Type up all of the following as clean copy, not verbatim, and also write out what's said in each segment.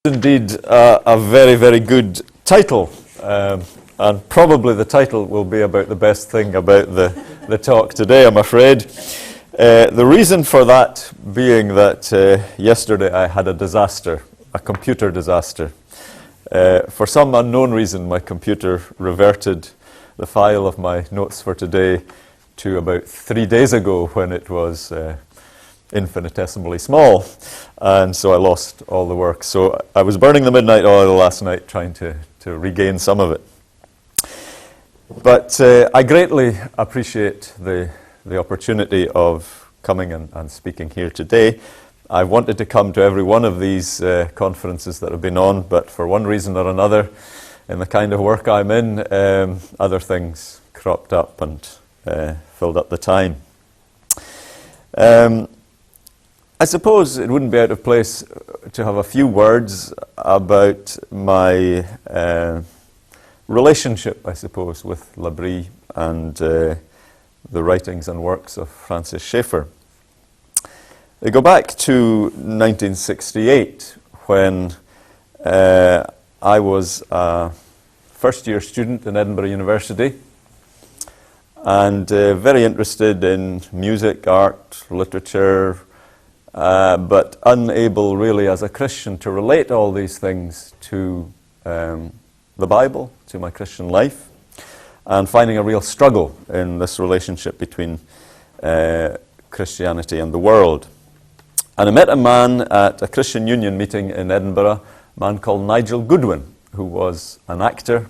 Indeed, a very, very good title, and probably the title will be about the best thing about the talk today, I'm afraid. The reason for that being that yesterday I had a disaster, a computer disaster. For some unknown reason, my computer reverted the file of my notes for today to about 3 days ago when it was infinitesimally small, and so I lost all the work. So I was burning the midnight oil last night trying to regain some of it. But I greatly appreciate the opportunity of coming and speaking here today. I wanted to come to every one of these conferences that have been on, but for one reason or another, in the kind of work I'm in, other things cropped up and filled up the time. I suppose it wouldn't be out of place to have a few words about my relationship, I suppose, with L'Abri and the writings and works of Francis Schaeffer. They go back to 1968 when I was a first-year student in Edinburgh University and very interested in music, art, literature, but unable really as a Christian to relate all these things to the Bible, to my Christian life, and finding a real struggle in this relationship between Christianity and the world. And I met a man at a Christian Union meeting in Edinburgh, a man called Nigel Goodwin, who was an actor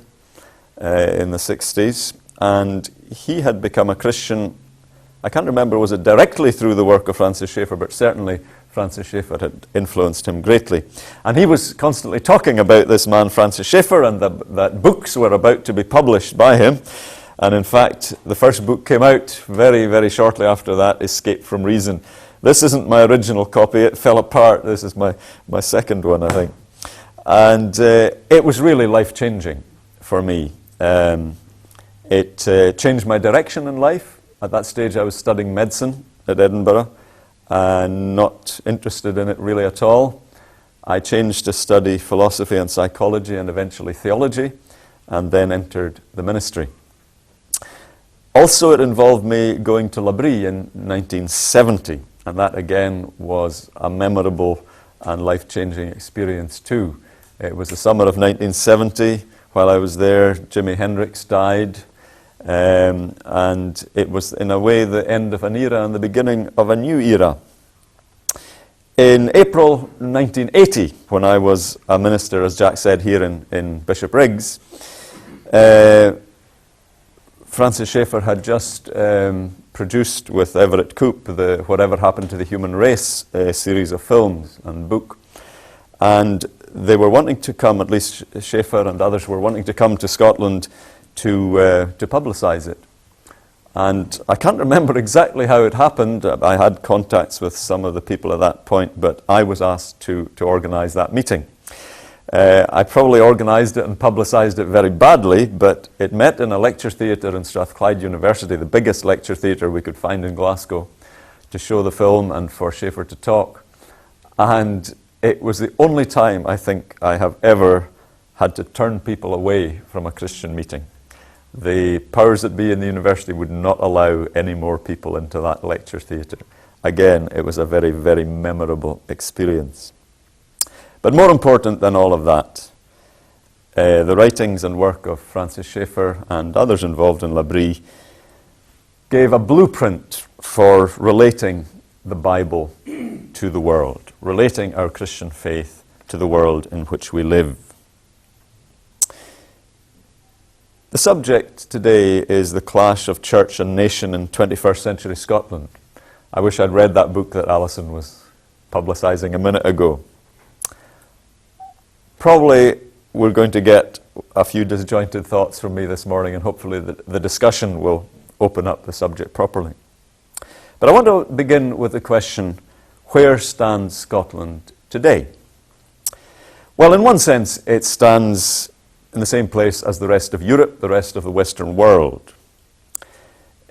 in the 60s, and he had become a Christian. I can't remember, was it directly through the work of Francis Schaeffer, but certainly Francis Schaeffer had influenced him greatly. And he was constantly talking about this man, Francis Schaeffer, and that books were about to be published by him. And in fact, the first book came out very, very shortly after that, Escape from Reason. This isn't my original copy, it fell apart. This is my second one, I think. And it was really life-changing for me. It changed my direction in life. At that stage, I was studying medicine at Edinburgh and not interested in it really at all. I changed to study philosophy and psychology and eventually theology, and then entered the ministry. Also, it involved me going to L'Abri in 1970, and that again was a memorable and life-changing experience too. It was the summer of 1970. While I was there, Jimi Hendrix died. And it was, in a way, the end of an era and the beginning of a new era. In April 1980, when I was a minister, as Jack said, here in Bishopbriggs, Francis Schaeffer had just produced with Everett Koop the Whatever Happened to the Human Race series of films and book. And they were wanting to come, at least Schaeffer and others were wanting to come to Scotland to publicise it. And I can't remember exactly how it happened. I had contacts with some of the people at that point, but I was asked to organise that meeting. I probably organised it and publicised it very badly, but it met in a lecture theatre in Strathclyde University, the biggest lecture theatre we could find in Glasgow, to show the film and for Schaeffer to talk. And it was the only time, I think, I have ever had to turn people away from a Christian meeting. The powers that be in the university would not allow any more people into that lecture theatre. Again, it was a very, very memorable experience. But more important than all of that, the writings and work of Francis Schaeffer and others involved in L'Abri gave a blueprint for relating the Bible to the world, relating our Christian faith to the world in which we live. The subject today is the clash of church and nation in 21st century Scotland. I wish I'd read that book that Alison was publicising a minute ago. Probably we're going to get a few disjointed thoughts from me this morning, and hopefully the discussion will open up the subject properly. But I want to begin with the question, where stands Scotland today? Well, in one sense, it stands in the same place as the rest of Europe, the rest of the Western world.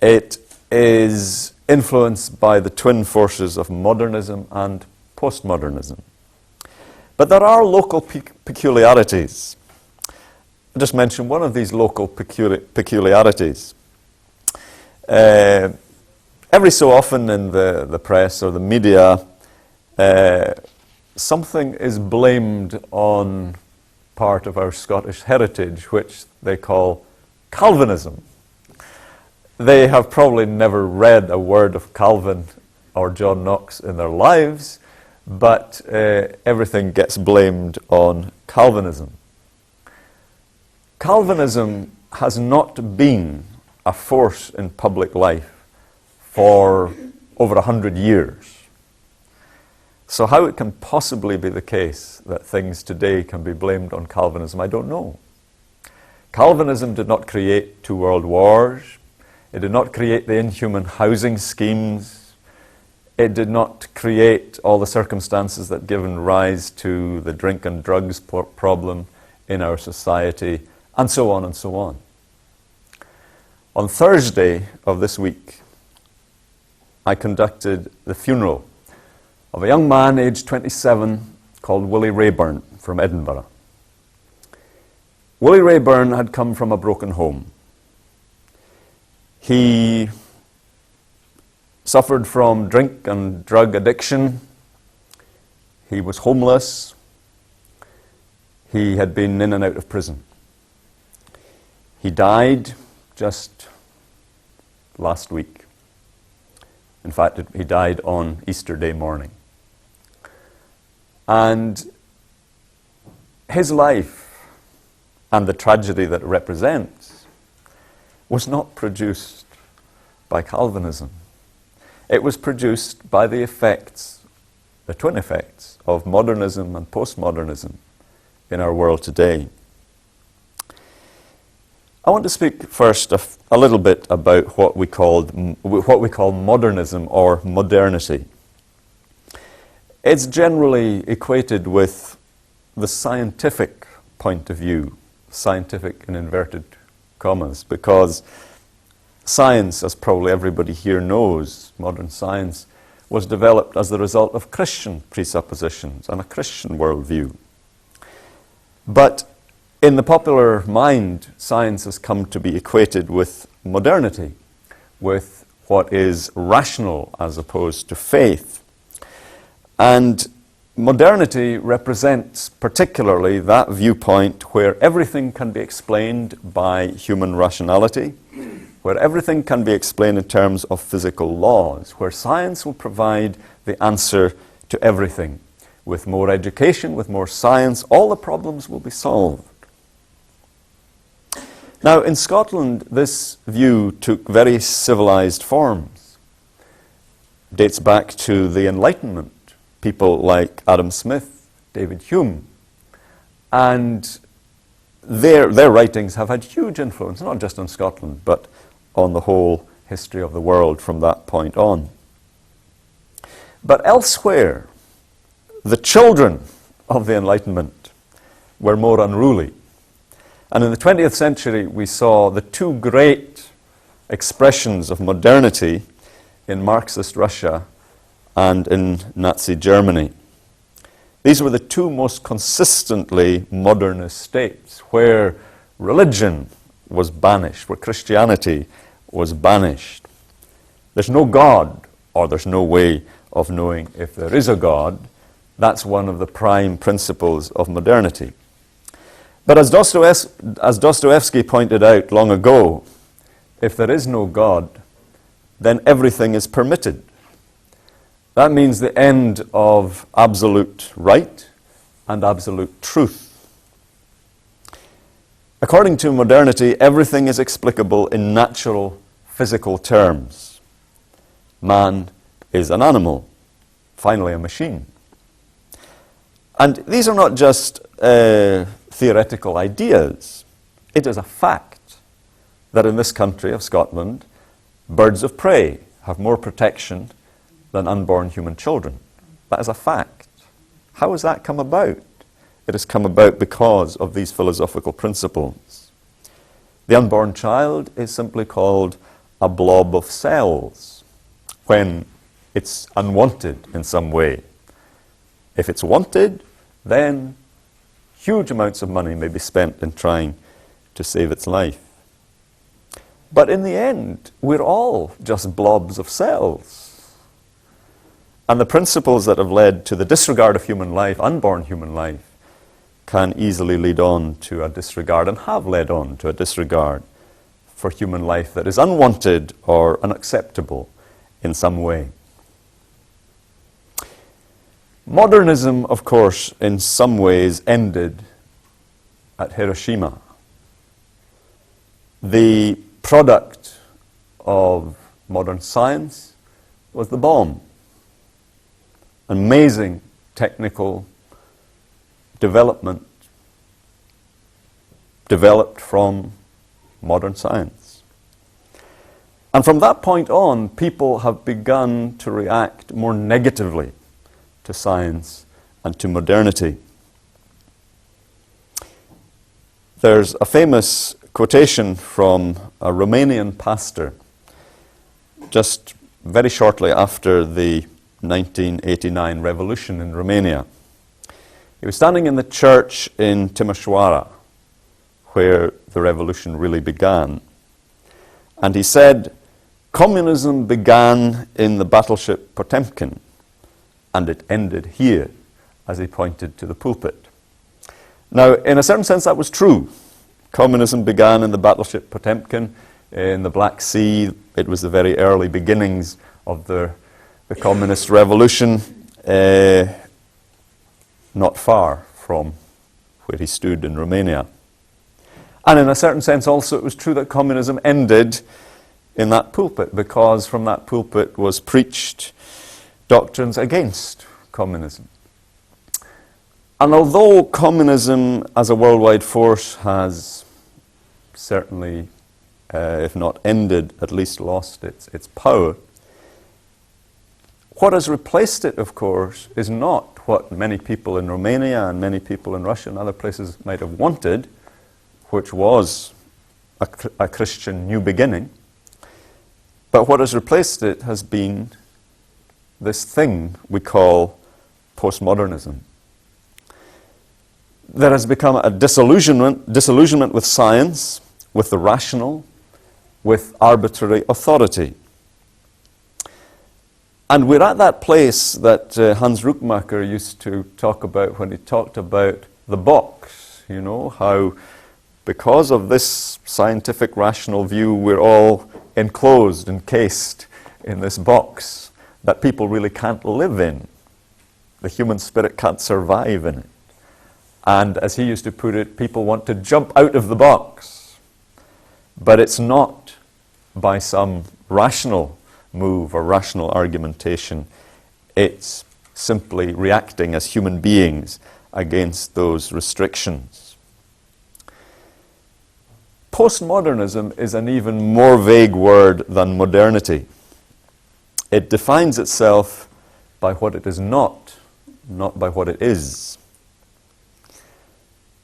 It is influenced by the twin forces of modernism and postmodernism. But there are local peculiarities. I'll just mention one of these local peculiarities. Every so often in the press or the media, something is blamed on part of our Scottish heritage, which they call Calvinism. They have probably never read a word of Calvin or John Knox in their lives, but everything gets blamed on Calvinism. Calvinism has not been a force in public life for over 100 years. So how it can possibly be the case that things today can be blamed on Calvinism, I don't know. Calvinism did not create 2 world wars. It did not create the inhuman housing schemes. It did not create all the circumstances that given rise to the drink and drugs problem in our society, and so on and so on. On Thursday of this week, I conducted the funeral of a young man aged 27 called Willie Rayburn from Edinburgh. Willie Rayburn had come from a broken home. He suffered from drink and drug addiction. He was homeless. He had been in and out of prison. He died just last week. In fact, he died on Easter Day morning. And his life and the tragedy that it represents was not produced by Calvinism. It was produced by the effects, the twin effects, of modernism and postmodernism in our world today. I want to speak first a little bit about what we call modernism or modernity. It's generally equated with the scientific point of view, scientific in inverted commas, because science, as probably everybody here knows, modern science, was developed as the result of Christian presuppositions and a Christian worldview. But in the popular mind, science has come to be equated with modernity, with what is rational as opposed to faith. And modernity represents particularly that viewpoint where everything can be explained by human rationality, where everything can be explained in terms of physical laws, where science will provide the answer to everything. With more education, with more science, all the problems will be solved. Now, in Scotland, this view took very civilized forms. It dates back to the Enlightenment. People like Adam Smith, David Hume, and their writings have had huge influence, not just on Scotland, but on the whole history of the world from that point on. But elsewhere, the children of the Enlightenment were more unruly. And in the 20th century, we saw the 2 great expressions of modernity in Marxist Russia and in Nazi Germany. These were the 2 most consistently modernist states, where religion was banished, where Christianity was banished. There's no God, or there's no way of knowing if there is a God. That's one of the prime principles of modernity. But as Dostoevsky pointed out long ago, if there is no God, then everything is permitted. That means the end of absolute right and absolute truth. According to modernity, everything is explicable in natural, physical terms. Man is an animal, finally a machine. And these are not just theoretical ideas. It is a fact that in this country of Scotland, birds of prey have more protection than unborn human children. That is a fact. How has that come about? It has come about because of these philosophical principles. The unborn child is simply called a blob of cells when it's unwanted in some way. If it's wanted, then huge amounts of money may be spent in trying to save its life. But in the end, we're all just blobs of cells. And the principles that have led to the disregard of human life, unborn human life, can easily lead on to a disregard, and have led on to a disregard for human life that is unwanted or unacceptable in some way. Modernism, of course, in some ways ended at Hiroshima. The product of modern science was the bomb. Amazing technical development developed from modern science. And from that point on, people have begun to react more negatively to science and to modernity. There's a famous quotation from a Romanian pastor just very shortly after the 1989 revolution in Romania. He was standing in the church in Timișoara, where the revolution really began. And he said, "Communism began in the battleship Potemkin, and it ended here," as he pointed to the pulpit. Now, in a certain sense, that was true. Communism began in the battleship Potemkin in the Black Sea. It was the very early beginnings of the communist revolution, not far from where he stood in Romania. And in a certain sense also it was true that communism ended in that pulpit, because from that pulpit was preached doctrines against communism. And although communism as a worldwide force has certainly, if not ended, at least lost its power, what has replaced it, of course, is not what many people in Romania and many people in Russia and other places might have wanted, which was a Christian new beginning. But what has replaced it has been this thing we call postmodernism. There has become a disillusionment with science, with the rational, with arbitrary authority. And we're at that place that Hans Ruckmacher used to talk about when he talked about the box, you know, how because of this scientific rational view we're all enclosed, encased in this box that people really can't live in. The human spirit can't survive in it. And as he used to put it, people want to jump out of the box. But it's not by some rational move or rational argumentation. It's simply reacting as human beings against those restrictions. Postmodernism is an even more vague word than modernity. It defines itself by what it is not by what it is.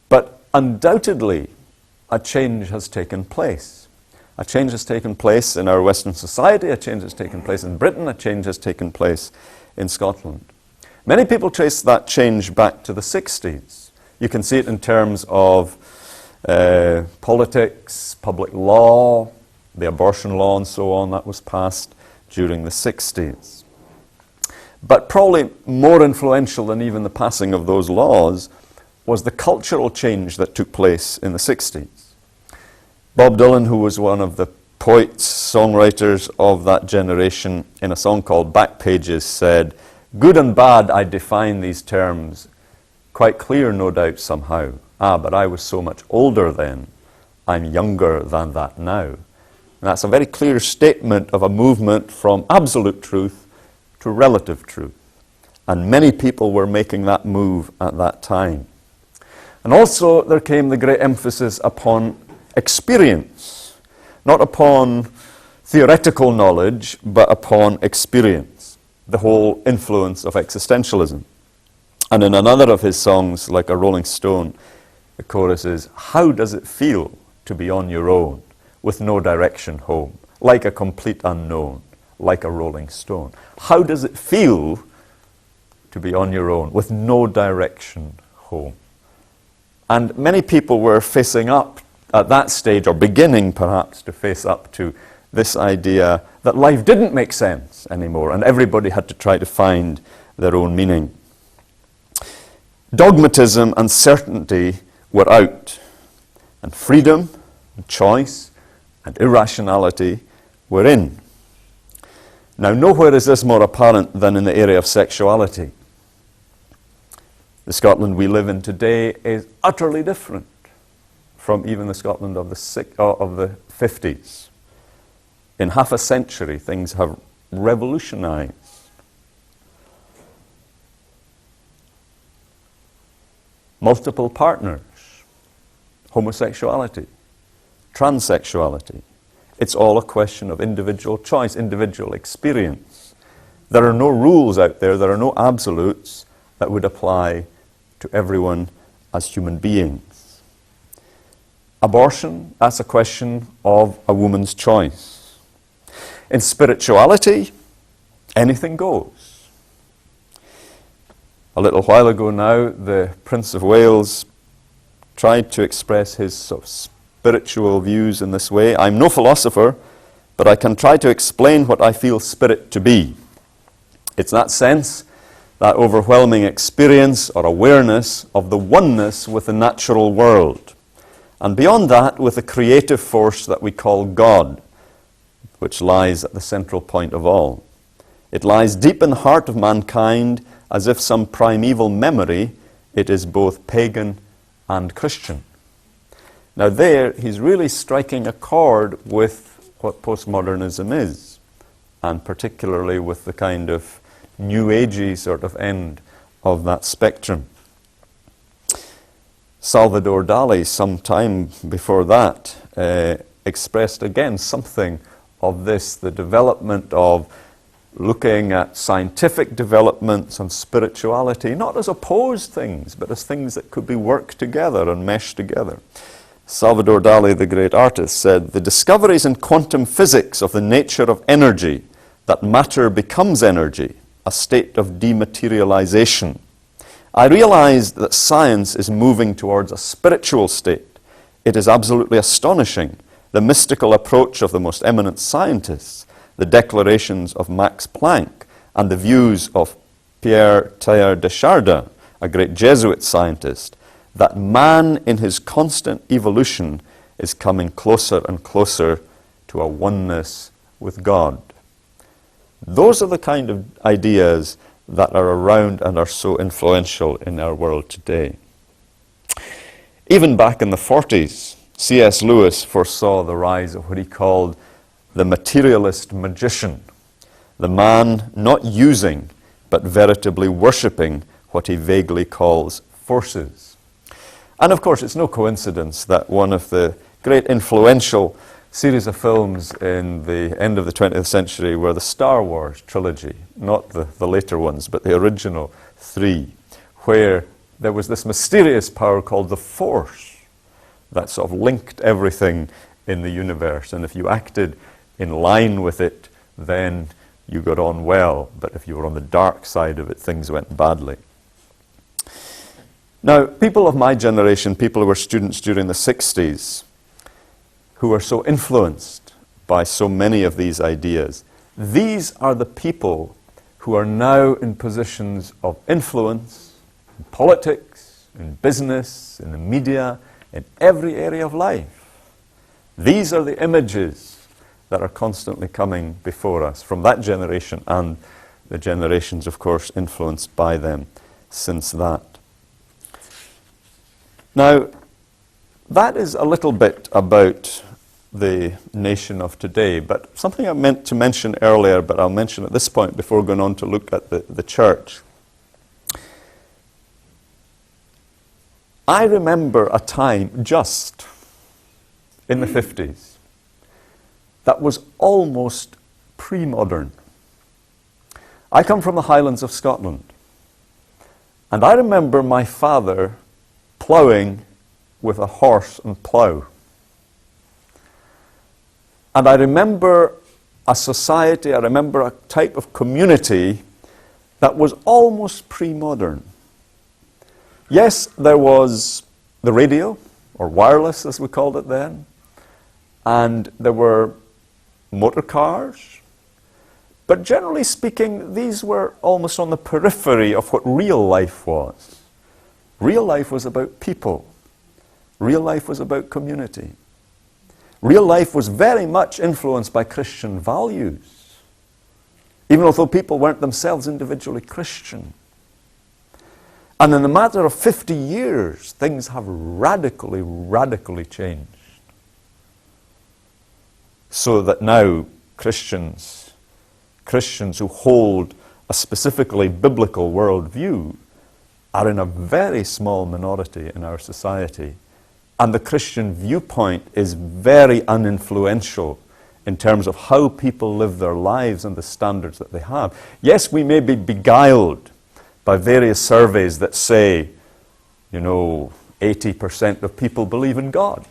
But undoubtedly, a change has taken place. A change has taken place in our Western society, a change has taken place in Britain, a change has taken place in Scotland. Many people trace that change back to the 60s. You can see it in terms of politics, public law, the abortion law and so on, that was passed during the 60s. But probably more influential than even the passing of those laws was the cultural change that took place in the 60s. Bob Dylan, who was one of the poets, songwriters of that generation, in a song called Back Pages said, "Good and bad I define these terms, quite clear no doubt somehow. Ah, but I was so much older then, I'm younger than that now." And that's a very clear statement of a movement from absolute truth to relative truth. And many people were making that move at that time. And also there came the great emphasis upon experience, not upon theoretical knowledge, but upon experience, the whole influence of existentialism. And in another of his songs, like a Rolling Stone, the chorus is, "How does it feel to be on your own, with no direction home, like a complete unknown, like a rolling stone?" How does it feel to be on your own, with no direction home. And many people were facing up at that stage, or beginning perhaps to face up to this idea that life didn't make sense anymore, and everybody had to try to find their own meaning. Dogmatism and certainty were out, and freedom, and choice, and irrationality were in. Now, nowhere is this more apparent than in the area of sexuality. The Scotland we live in today is utterly different from even the Scotland of the 50s. In half a century, things have revolutionized. Multiple partners, homosexuality, transsexuality. It's all a question of individual choice, individual experience. There are no rules out there, there are no absolutes that would apply to everyone as human beings. Abortion, that's a question of a woman's choice. In spirituality, anything goes. A little while ago now, the Prince of Wales tried to express his sort of spiritual views in this way. I'm no philosopher, but I can try to explain what I feel spirit to be. It's that sense, that overwhelming experience or awareness of the oneness with the natural world. And beyond that, with the creative force that we call God, which lies at the central point of all. It lies deep in the heart of mankind, as if some primeval memory. It is both pagan and Christian. Now there, he's really striking a chord with what postmodernism is, and particularly with the kind of New Agey sort of end of that spectrum. Salvador Dali, some time before that, expressed again something of this, the development of looking at scientific developments and spirituality, not as opposed things, but as things that could be worked together and meshed together. Salvador Dali, the great artist, said, "The discoveries in quantum physics of the nature of energy, that matter becomes energy, a state of dematerialization. I realized that science is moving towards a spiritual state. It is absolutely astonishing. The mystical approach of the most eminent scientists, the declarations of Max Planck, and the views of Pierre Teilhard de Chardin, a great Jesuit scientist, that man in his constant evolution is coming closer and closer to a oneness with God." Those are the kind of ideas that are around and are so influential in our world today. Even back in the 40s, C.S. Lewis foresaw the rise of what he called the materialist magician, the man not using but veritably worshipping what he vaguely calls forces. And of course, it's no coincidence that one of the great influential series of films in the end of the 20th century were the Star Wars trilogy, not the later ones, but the original three, where there was this mysterious power called the Force that sort of linked everything in the universe. And if you acted in line with it, then you got on well. But if you were on the dark side of it, things went badly. Now, people of my generation, people who were students during the 60s, who were so influenced by so many of these ideas, these are the people who are now in positions of influence in politics, in business, in the media, in every area of life. These are the images that are constantly coming before us from that generation and the generations, of course, influenced by them since that. Now, that is a little bit about the nation of today, but something I meant to mention earlier, but I'll mention at this point before going on to look at the church. I remember a time just in the 50s that was almost pre-modern. I come from the Highlands of Scotland, and I remember my father ploughing with a horse and plough. And I remember a society, I remember a type of community that was almost pre-modern. Yes, there was the radio, or wireless as we called it then, and there were motor cars, but generally speaking, these were almost on the periphery of what real life was. Real life was about people. Real life was about community. Real life was very much influenced by Christian values, even although people weren't themselves individually Christian. And in the matter of 50 years, things have radically, radically changed. So that now Christians who hold a specifically biblical worldview are in a very small minority in our society. And the Christian viewpoint is very uninfluential in terms of how people live their lives and the standards that they have. Yes, we may be beguiled by various surveys that say, 80% of people believe in God.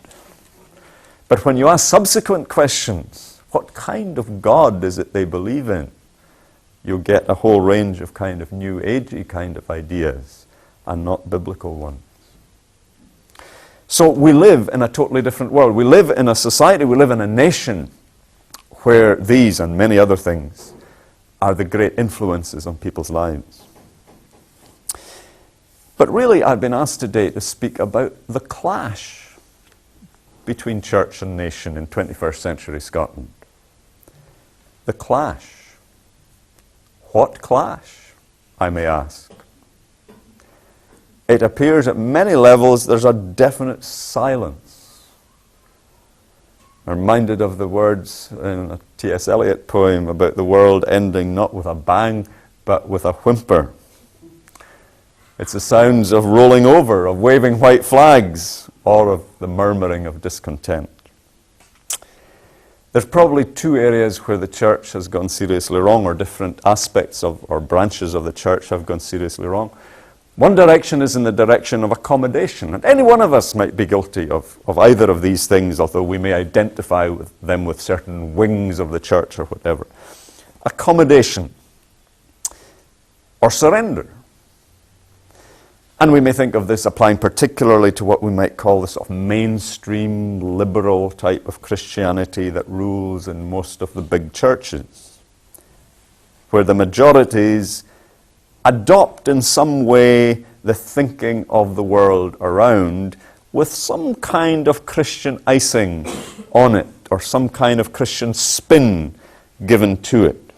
But when you ask subsequent questions, what kind of God is it they believe in? You'll get a whole range of kind of new agey kind of ideas and not biblical ones. So we live in a totally different world. We live in a society, we live in a nation where these and many other things are the great influences on people's lives. But really, I've been asked today to speak about the clash between church and nation in 21st century Scotland. The clash. What clash, I may ask? It appears at many levels there's a definite silence. I'm reminded of the words in a T.S. Eliot poem about the world ending not with a bang, but with a whimper. It's the sounds of rolling over, of waving white flags, or of the murmuring of discontent. There's probably two areas where the church has gone seriously wrong, or different aspects of or branches of the church have gone seriously wrong. One direction is in the direction of accommodation, and any one of us might be guilty of either of these things, although we may identify with them with certain wings of the church or whatever. Accommodation, or surrender. And we may think of this applying particularly to what we might call the sort of mainstream liberal type of Christianity that rules in most of the big churches, where the majorities adopt in some way the thinking of the world around with some kind of Christian icing on it, or some kind of Christian spin given to it.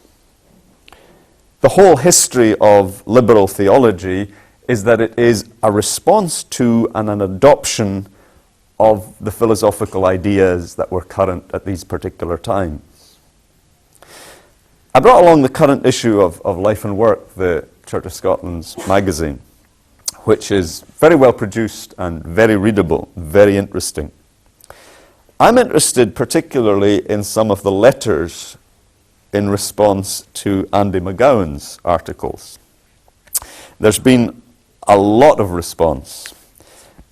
The whole history of liberal theology is that it is a response to and an adoption of the philosophical ideas that were current at these particular times. I brought along the current issue of Life and Work, the Church of Scotland's magazine, which is very well produced and very readable, very interesting. I'm interested particularly in some of the letters in response to Andy McGowan's articles. There's been a lot of response,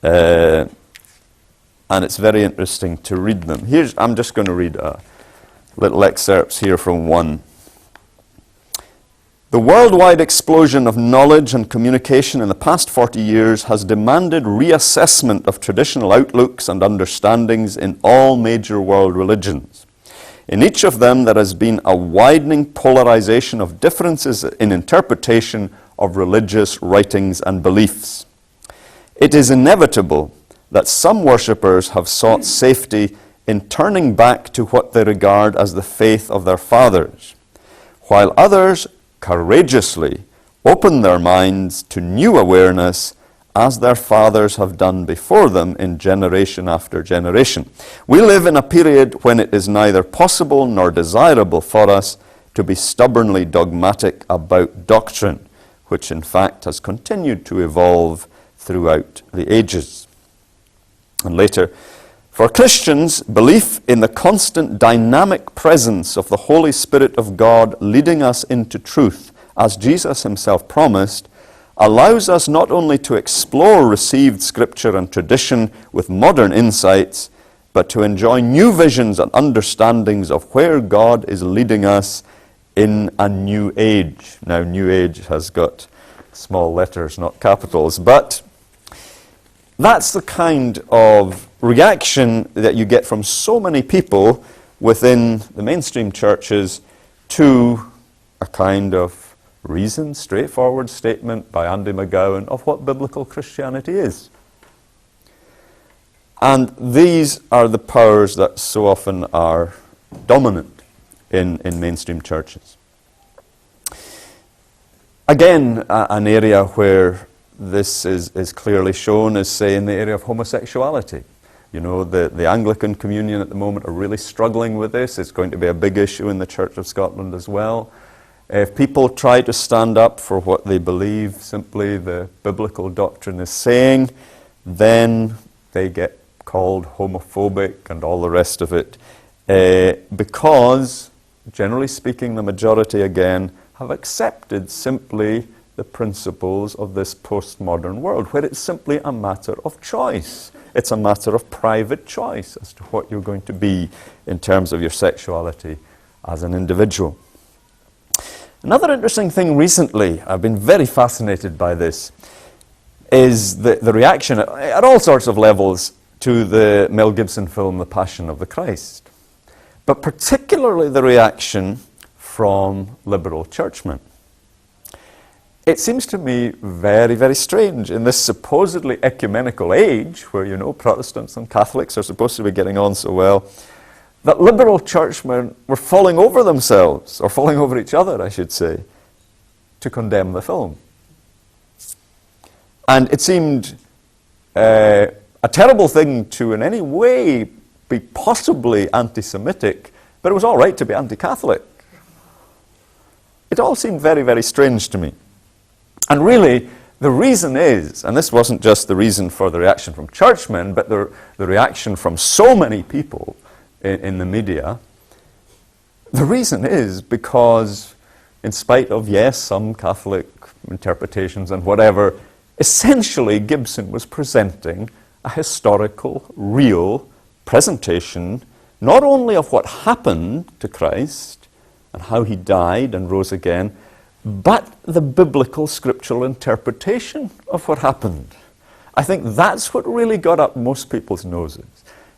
and it's very interesting to read them. I'm just going to read little excerpts here from one. The worldwide explosion of knowledge and communication in the past 40 years has demanded reassessment of traditional outlooks and understandings in all major world religions. In each of them, there has been a widening polarization of differences in interpretation of religious writings and beliefs. It is inevitable that some worshippers have sought safety in turning back to what they regard as the faith of their fathers, while others courageously open their minds to new awareness as their fathers have done before them in generation after generation. We live in a period when it is neither possible nor desirable for us to be stubbornly dogmatic about doctrine, which in fact has continued to evolve throughout the ages. And later, for Christians, belief in the constant dynamic presence of the Holy Spirit of God leading us into truth, as Jesus himself promised, allows us not only to explore received scripture and tradition with modern insights, but to enjoy new visions and understandings of where God is leading us in a new age. Now, new age has got small letters, not capitals, but That's the kind of reaction that you get from so many people within the mainstream churches to a kind of reasoned, straightforward statement by Andy McGowan of what biblical Christianity is. And these are the powers that so often are dominant in mainstream churches. Again, an area where this is clearly shown is, say, in the area of homosexuality. You know, the Anglican Communion at the moment are really struggling with this. It's going to be a big issue in the Church of Scotland as well. If people try to stand up for what they believe simply the biblical doctrine is saying, then they get called homophobic and all the rest of it, because, generally speaking, the majority, again, have accepted simply the principles of this postmodern world, where it's simply a matter of choice. It's a matter of private choice as to what you're going to be in terms of your sexuality as an individual. Another interesting thing recently, I've been very fascinated by this, is the reaction at all sorts of levels to the Mel Gibson film, The Passion of the Christ, but particularly the reaction from liberal churchmen. It seems to me very, very strange in this supposedly ecumenical age where, you know, Protestants and Catholics are supposed to be getting on so well, that liberal churchmen were falling over themselves, or falling over each other, I should say, to condemn the film. And it seemed a terrible thing to in any way be possibly anti-Semitic, but it was all right to be anti-Catholic. It all seemed very, very strange to me. And really, the reason is, and this wasn't just the reason for the reaction from churchmen, but the reaction from so many people in the media, the reason is because, in spite of, yes, some Catholic interpretations and whatever, essentially Gibson was presenting a historical, real presentation, not only of what happened to Christ and how he died and rose again, but the biblical scriptural interpretation of what happened. I think that's what really got up most people's noses.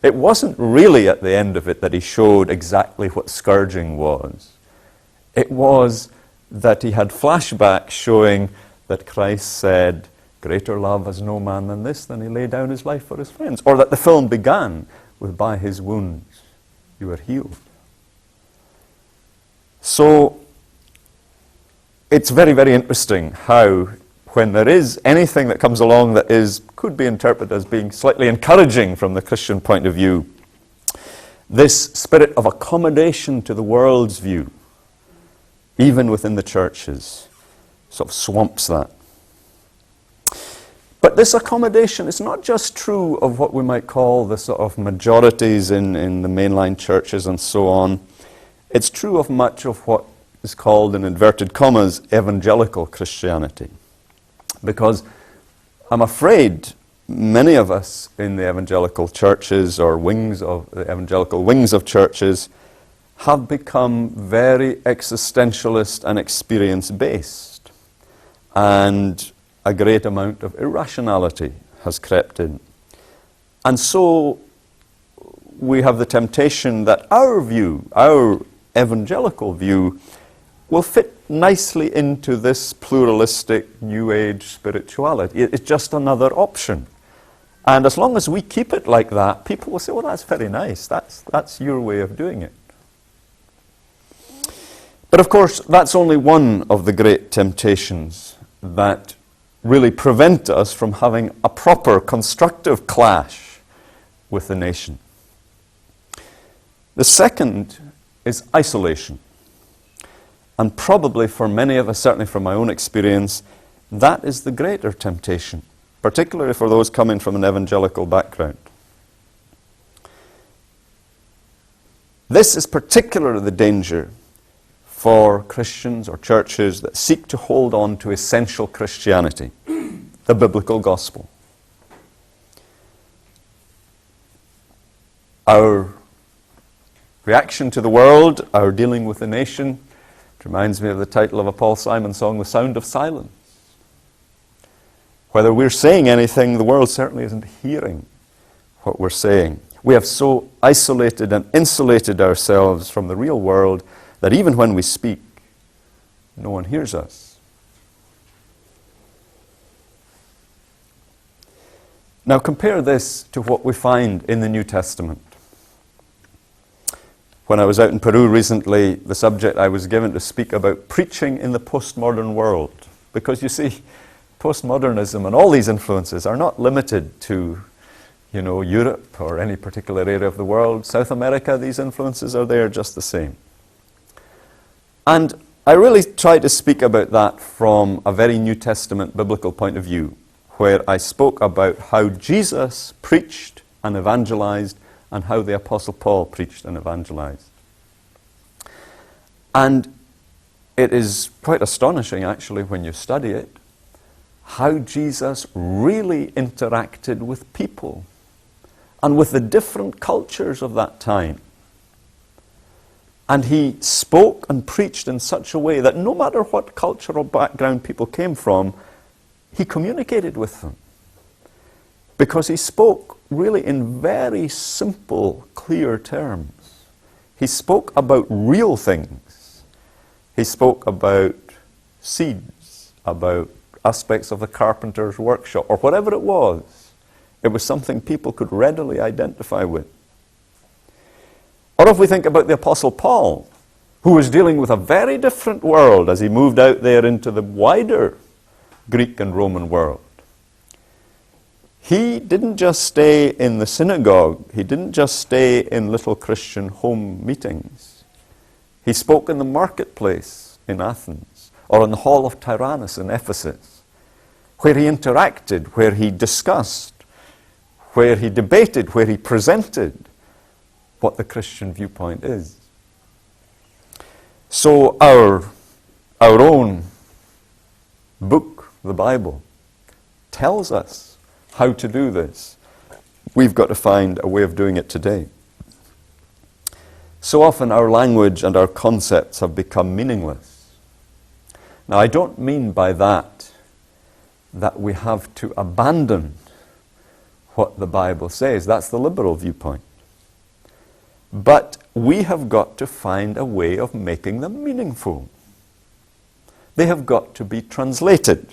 It wasn't really at the end of it that he showed exactly what scourging was. It was that he had flashbacks showing that Christ said, "Greater love has no man than this, than he laid down his life for his friends." Or that the film began with, "By his wounds you are healed." So it's very, very interesting how, when there is anything that comes along that could be interpreted as being slightly encouraging from the Christian point of view, this spirit of accommodation to the world's view, even within the churches, sort of swamps that. But this accommodation is not just true of what we might call the sort of majorities in the mainline churches and so on. It's true of much of what is called, in inverted commas, evangelical Christianity. Because I'm afraid many of us in the evangelical churches or wings of the evangelical wings of churches have become very existentialist and experience-based. And a great amount of irrationality has crept in. And so we have the temptation that our view, our evangelical view, will fit nicely into this pluralistic New Age spirituality. It's just another option. And as long as we keep it like that, people will say, "Well, that's very nice. That's your way of doing it." But of course, that's only one of the great temptations that really prevent us from having a proper constructive clash with the nation. The second is isolation. And probably for many of us, certainly from my own experience, that is the greater temptation, particularly for those coming from an evangelical background. This is particularly the danger for Christians or churches that seek to hold on to essential Christianity, the biblical gospel. Our reaction to the world, our dealing with the nation, it reminds me of the title of a Paul Simon song, "The Sound of Silence." Whether we're saying anything, the world certainly isn't hearing what we're saying. We have so isolated and insulated ourselves from the real world that even when we speak, no one hears us. Now compare this to what we find in the New Testament. When I was out in Peru recently, the subject I was given to speak about preaching in the postmodern world. Because you see, postmodernism and all these influences are not limited to, Europe or any particular area of the world. South America, these influences are there just the same. And I really try to speak about that from a very New Testament biblical point of view, where I spoke about how Jesus preached and evangelized and how the Apostle Paul preached and evangelized. And it is quite astonishing, actually, when you study it, how Jesus really interacted with people and with the different cultures of that time. And he spoke and preached in such a way that no matter what cultural background people came from, he communicated with them. Because he spoke really in very simple, clear terms. He spoke about real things. He spoke about seeds, about aspects of the carpenter's workshop, or whatever it was. It was something people could readily identify with. Or if we think about the Apostle Paul, who was dealing with a very different world as he moved out there into the wider Greek and Roman world. He didn't just stay in the synagogue. He didn't just stay in little Christian home meetings. He spoke in the marketplace in Athens, or in the hall of Tyrannus in Ephesus, where he interacted, where he discussed, where he debated, where he presented what the Christian viewpoint is. So our own book, the Bible, tells us how to do this. We've got to find a way of doing it today. So often our language and our concepts have become meaningless. Now, I don't mean by that we have to abandon what the Bible says. That's the liberal viewpoint. But we have got to find a way of making them meaningful. They have got to be translated.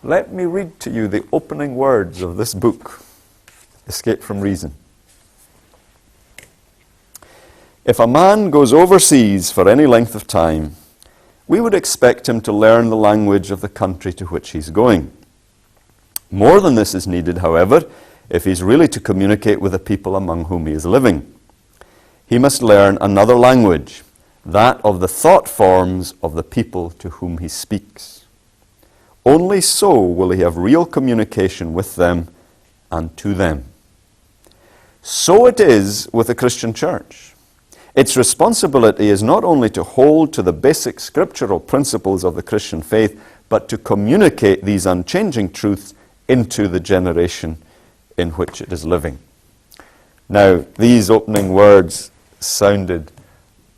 Let me read to you the opening words of this book, Escape from Reason. If a man goes overseas for any length of time, we would expect him to learn the language of the country to which he's going. More than this is needed, however, if he's really to communicate with the people among whom he is living. He must learn another language, that of the thought forms of the people to whom he speaks. Only so will he have real communication with them and to them. So it is with the Christian church. Its responsibility is not only to hold to the basic scriptural principles of the Christian faith, but to communicate these unchanging truths into the generation in which it is living. Now, these opening words sounded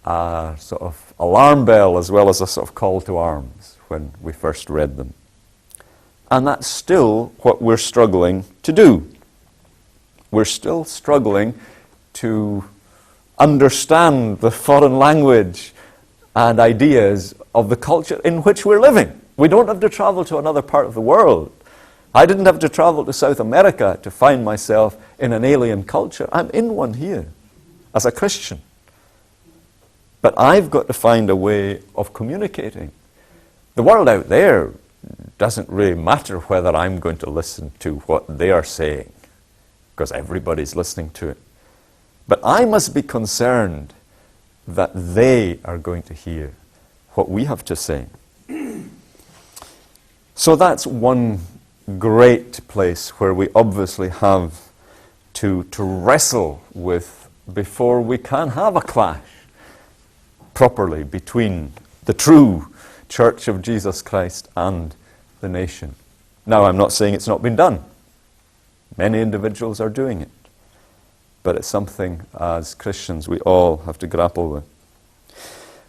a sort of alarm bell as well as a sort of call to arms when we first read them. And that's still what we're struggling to do. We're still struggling to understand the foreign language and ideas of the culture in which we're living. We don't have to travel to another part of the world. I didn't have to travel to South America to find myself in an alien culture. I'm in one here as a Christian. But I've got to find a way of communicating. The world out there doesn't really matter whether I'm going to listen to what they are saying, because everybody's listening to it. But I must be concerned that they are going to hear what we have to say. So that's one great place where we obviously have to wrestle with before we can have a clash properly between the true Church of Jesus Christ and the nation. Now, I'm not saying it's not been done. Many individuals are doing it. But it's something as Christians we all have to grapple with.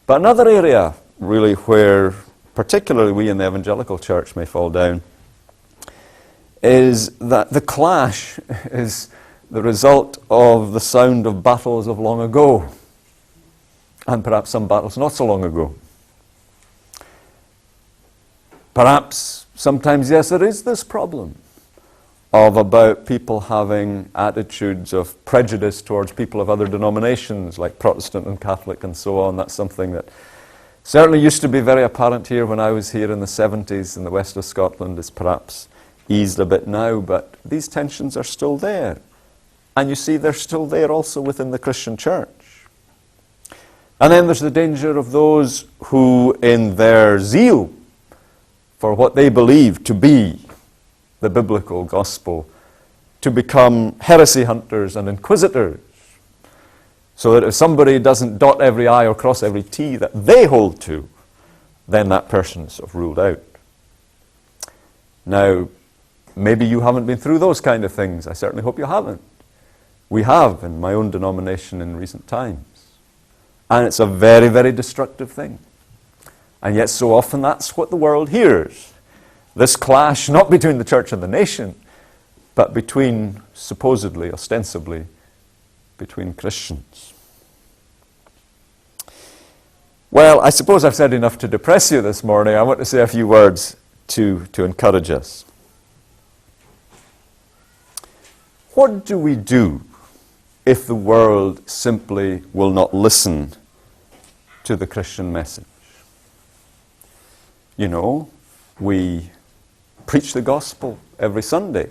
But another area really where particularly we in the evangelical church may fall down is that the clash is the result of the sound of battles of long ago, and perhaps some battles not so long ago. Perhaps sometimes, yes, there is this problem of about people having attitudes of prejudice towards people of other denominations, like Protestant and Catholic and so on. That's something that certainly used to be very apparent here when I was here in the 70s in the west of Scotland. It's perhaps eased a bit now, but these tensions are still there. And you see, they're still there also within the Christian church. And then there's the danger of those who, in their zeal for what they believe to be the biblical gospel, to become heresy hunters and inquisitors, so that if somebody doesn't dot every I or cross every T that they hold to, then that person is sort of ruled out. Now, maybe you haven't been through those kind of things. I certainly hope you haven't. We have in my own denomination in recent times. And it's a very, very destructive thing. And yet so often that's what the world hears. This clash, not between the church and the nation, but between, supposedly, ostensibly, between Christians. Well, I suppose I've said enough to depress you this morning. I want to say a few words to encourage us. What do we do if the world simply will not listen to the Christian message? You know, we preach the gospel every Sunday.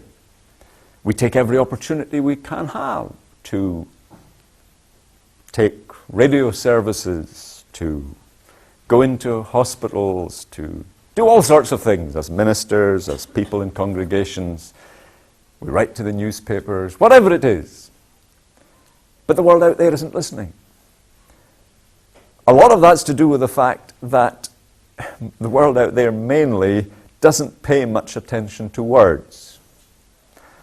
We take every opportunity we can have to take radio services, to go into hospitals, to do all sorts of things as ministers, as people in congregations. We write to the newspapers, whatever it is. But the world out there isn't listening. A lot of that's to do with the fact that the world out there mainly doesn't pay much attention to words.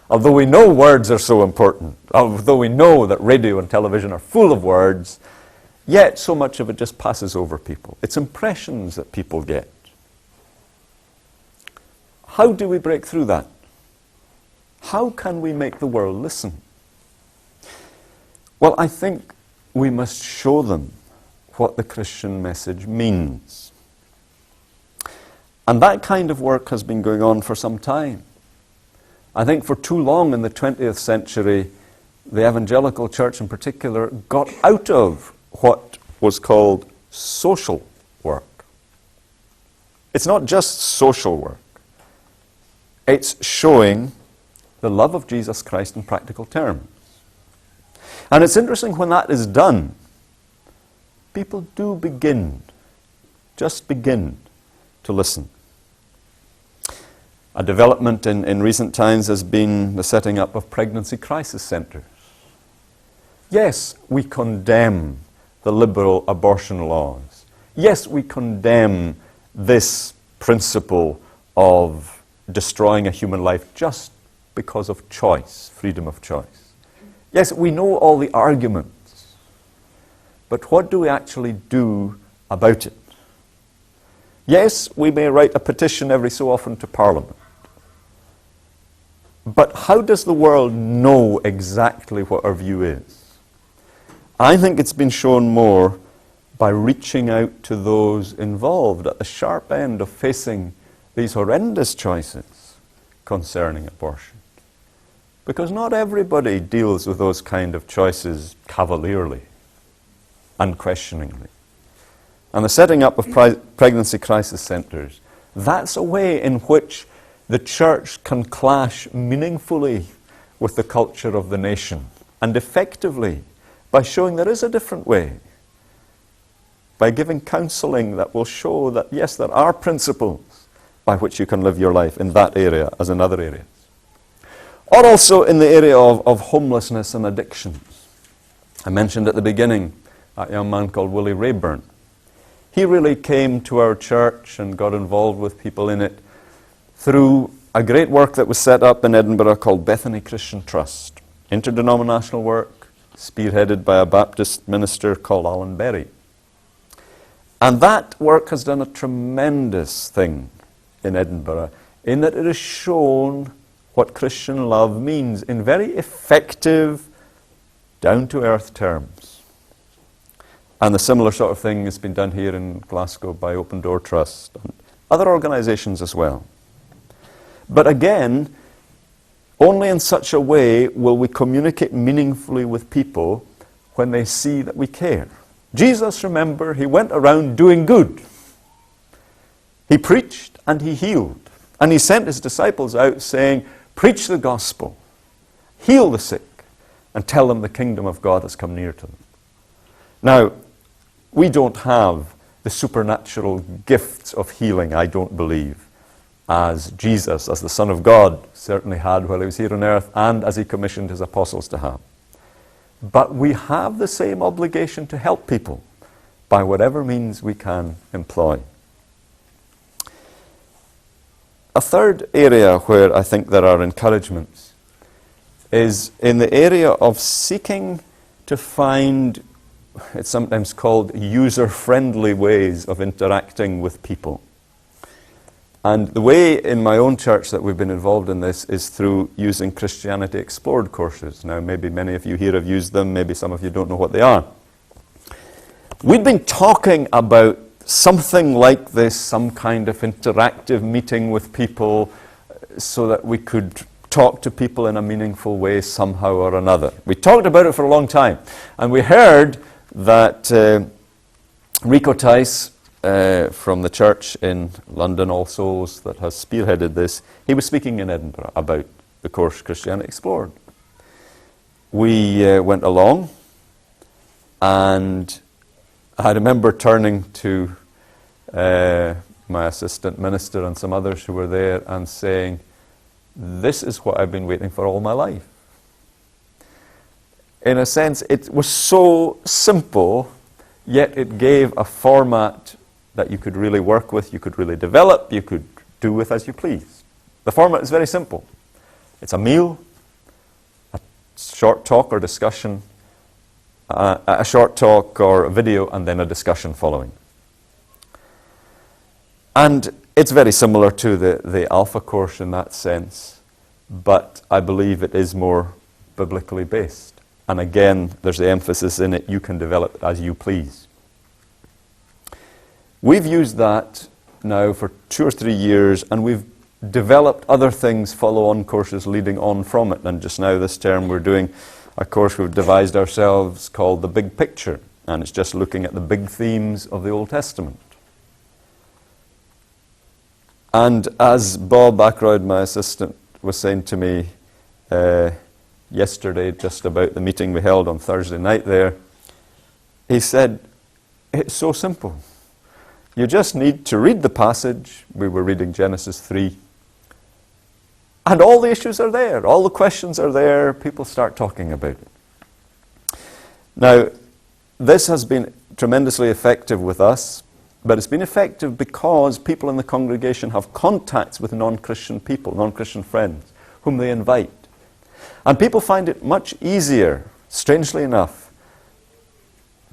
Although we know words are so important, although we know that radio and television are full of words, yet so much of it just passes over people. It's impressions that people get. How do we break through that? How can we make the world listen? Well, I think we must show them what the Christian message means. And that kind of work has been going on for some time. I think for too long in the 20th century, the evangelical church in particular got out of what was called social work. It's not just social work. It's showing the love of Jesus Christ in practical terms. And it's interesting when that is done, people do just begin to listen. A development in recent times has been the setting up of pregnancy crisis centers. Yes, we condemn the liberal abortion laws. Yes, we condemn this principle of destroying a human life just because of choice, freedom of choice. Yes, we know all the arguments. But what do we actually do about it? Yes, we may write a petition every so often to Parliament. But how does the world know exactly what our view is? I think it's been shown more by reaching out to those involved at the sharp end of facing these horrendous choices concerning abortion. Because not everybody deals with those kind of choices cavalierly, unquestioningly. And the setting up of pregnancy crisis centers, that's a way in which the church can clash meaningfully with the culture of the nation, and effectively by showing there is a different way, by giving counseling that will show that, yes, there are principles by which you can live your life in that area as in other areas. Or also in the area of homelessness and addictions. I mentioned at the beginning a young man called Willie Rayburn. He really came to our church and got involved with people in it through a great work that was set up in Edinburgh called Bethany Christian Trust. Interdenominational work, spearheaded by a Baptist minister called Alan Berry. And that work has done a tremendous thing in Edinburgh, in that it has shown what Christian love means in very effective, down-to-earth terms. And the similar sort of thing has been done here in Glasgow by Open Door Trust and other organisations as well. But again, only in such a way will we communicate meaningfully with people when they see that we care. Jesus, remember, he went around doing good. He preached and he healed. And he sent his disciples out saying, preach the gospel, heal the sick, and tell them the kingdom of God has come near to them. Now, we don't have the supernatural gifts of healing, I don't believe, as Jesus, as the Son of God, certainly had while he was here on earth, and as he commissioned his apostles to have. But we have the same obligation to help people by whatever means we can employ. A third area where I think there are encouragements is in the area of seeking to find, it's sometimes called user-friendly ways of interacting with people. And the way in my own church that we've been involved in this is through using Christianity Explored courses. Now, maybe many of you here have used them, maybe some of you don't know what they are. We've been talking about something like this, some kind of interactive meeting with people so that we could talk to people in a meaningful way somehow or another. We talked about it for a long time, and we heard that Rico Tice from the church in London, All Souls, that has spearheaded this, he was speaking in Edinburgh about the course Christianity Explored. We went along, and I remember turning to my assistant minister and some others who were there and saying, this is what I've been waiting for all my life. In a sense, it was so simple, yet it gave a format that you could really work with, you could really develop, you could do with as you please. The format is very simple. It's a meal, a short talk or discussion, a short talk or a video, and then a discussion following. And it's very similar to the Alpha course in that sense, but I believe it is more biblically based. And again, there's the emphasis in it, you can develop it as you please. We've used that now for 2 or 3 years, and we've developed other things, follow-on courses leading on from it. And just now this term we're doing a course we've devised ourselves called The Big Picture, and it's just looking at the big themes of the Old Testament. And as Bob Ackroyd, my assistant, was saying to me yesterday just about the meeting we held on Thursday night there, he said, it's so simple. You just need to read the passage. We were reading Genesis 3. And all the issues are there. All the questions are there. People start talking about it. Now, this has been tremendously effective with us, but it's been effective because people in the congregation have contacts with non-Christian people, non-Christian friends, whom they invite. And people find it much easier, strangely enough,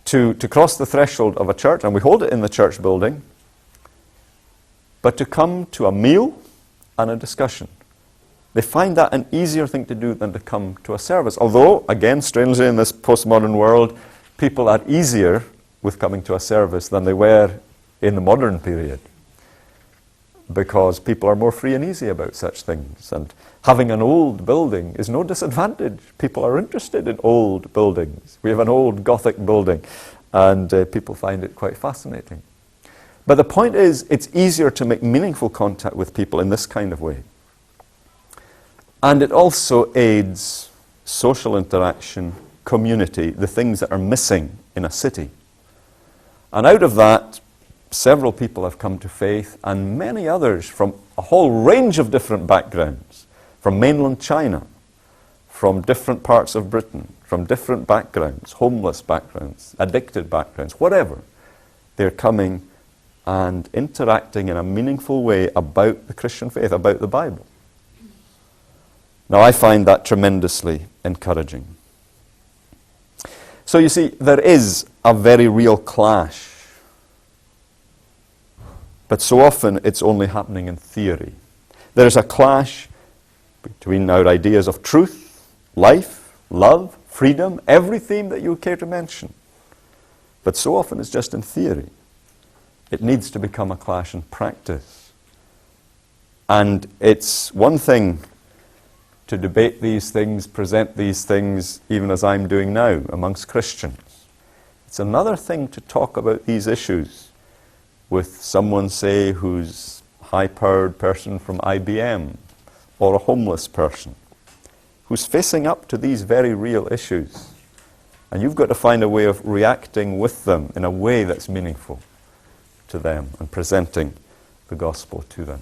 to cross the threshold of a church, and we hold it in the church building, but to come to a meal and a discussion. They find that an easier thing to do than to come to a service. Although, again, strangely in this postmodern world, people are easier with coming to a service than they were in the modern period, because people are more free and easy about such things. And having an old building is no disadvantage. People are interested in old buildings. We have an old Gothic building, and people find it quite fascinating. But the point is, it's easier to make meaningful contact with people in this kind of way. And it also aids social interaction, community, the things that are missing in a city. And out of that, several people have come to faith, and many others from a whole range of different backgrounds, from mainland China, from different parts of Britain, from different backgrounds, homeless backgrounds, addicted backgrounds, whatever. They're coming and interacting in a meaningful way about the Christian faith, about the Bible. Now, I find that tremendously encouraging. So you see, there is a very real clash. But so often it's only happening in theory. There is a clash between our ideas of truth, life, love, freedom, every theme that you care to mention. But so often it's just in theory. It needs to become a clash in practice. And it's one thing to debate these things, present these things, even as I'm doing now, amongst Christians. It's another thing to talk about these issues with someone, say, who's a high-powered person from IBM, or a homeless person, who's facing up to these very real issues. And you've got to find a way of reacting with them in a way that's meaningful to them and presenting the gospel to them.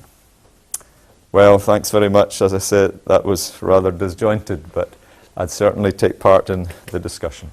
Well, thanks very much. As I said, that was rather disjointed, but I'd certainly take part in the discussion.